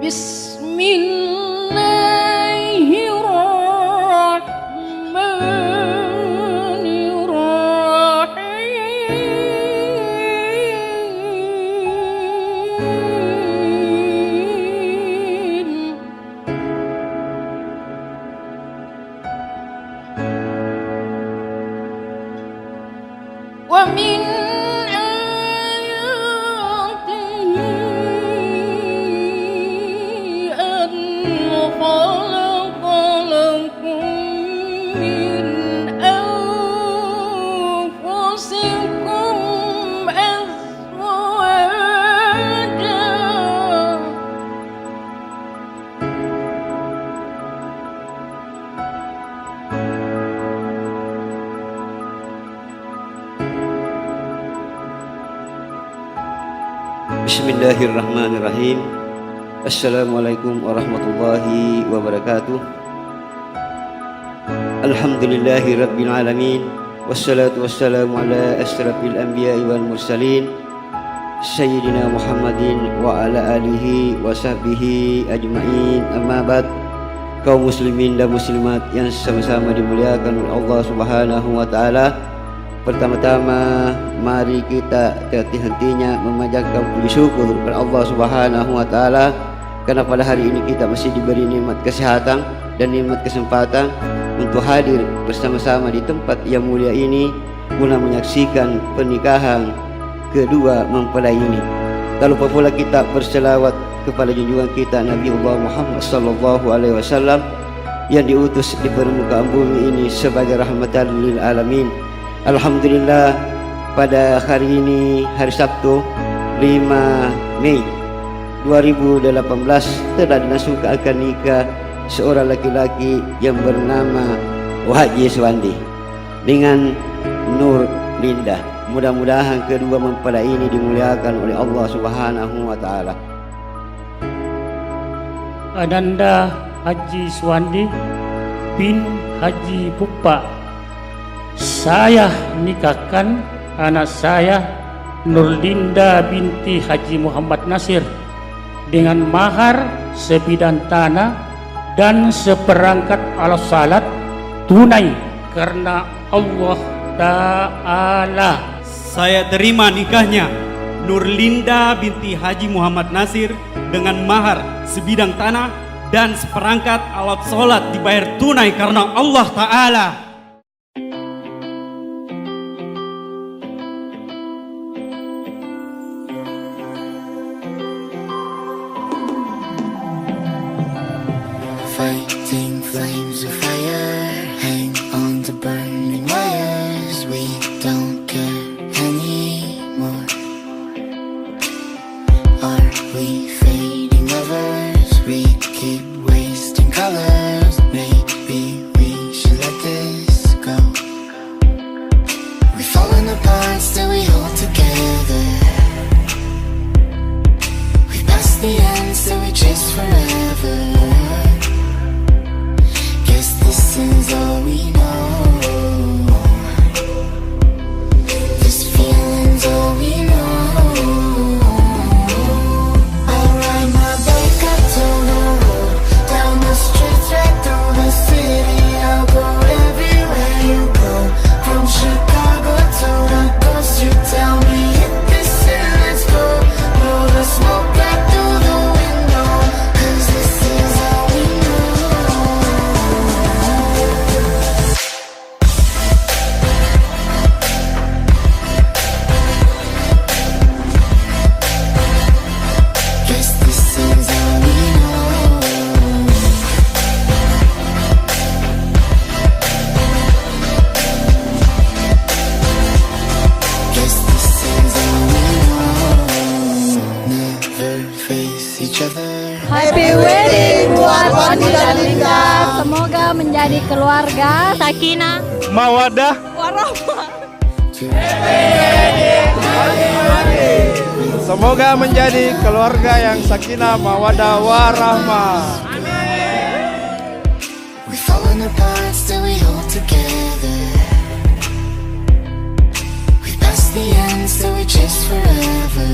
ومن Bismillahirrahmanirrahim. Assalamualaikum warahmatullahi wabarakatuh. Alhamdulillahi rabbil alamin. Wassalatu wassalamu ala asyrafil anbiya'i wal mursalin Sayyidina Muhammadin wa ala alihi wa sahbihi ajma'in. Amma ba'd. Kaum muslimin dan muslimat yang sama-sama dimuliakan oleh Allah Subhanahu wa taala. Pertama-tama mari kita henti-hentinya memanjatkan puji syukur kepada Allah Subhanahu wa taala karena pada hari ini kita masih diberi nikmat kesehatan dan nikmat kesempatan untuk hadir bersama-sama di tempat yang mulia ini guna menyaksikan pernikahan kedua mempelai ini. Tak lupa pula kita berselawat kepada junjungan kita Nabi Allah Muhammad sallallahu alaihi wasallam yang diutus di permukaan bumi ini sebagai rahmatan lil alamin. Alhamdulillah, pada hari ini, hari Sabtu 5 Mei 2018 telah dilangsungkan akad nikah seorang laki-laki yang bernama Haji Suwandi dengan Nur Linda. Mudah-mudahan kedua mempelai ini dimuliakan oleh Allah Subhanahu wa taala. Ananda Haji Suwandi bin Haji Pupa, saya nikahkan anak saya Nurlinda binti Haji Muhammad Nasir dengan mahar sebidang tanah dan seperangkat alat salat tunai karena Allah Ta'ala. Saya terima nikahnya Nurlinda binti Haji Muhammad Nasir dengan mahar sebidang tanah dan seperangkat alat salat dibayar tunai karena Allah Ta'ala. Fighting flames of fire, hang on to burning wires. We don't care anymore. Are we fading lovers? We keep wasting colors. Maybe we should let this go. We've fallen apart, still we hold together. We passed the end, still we chase forever. This is all we know. This feeling's all we know. I'll ride my bike up to the road, down the streets, right through the city. I'll go everywhere you go, from Chicago to the coast. You tell me hit this and let's go. Blow the smoke right through the window, 'cause this is all we know. Happy wedding buat Wandi dan Linda. Semoga menjadi keluarga sakinah, Mawadah, warahmah. Semoga menjadi keluarga yang sakinah, mawadah, warahmah. We've fallen apart, still we hold together. We passed the end, still we chase forever.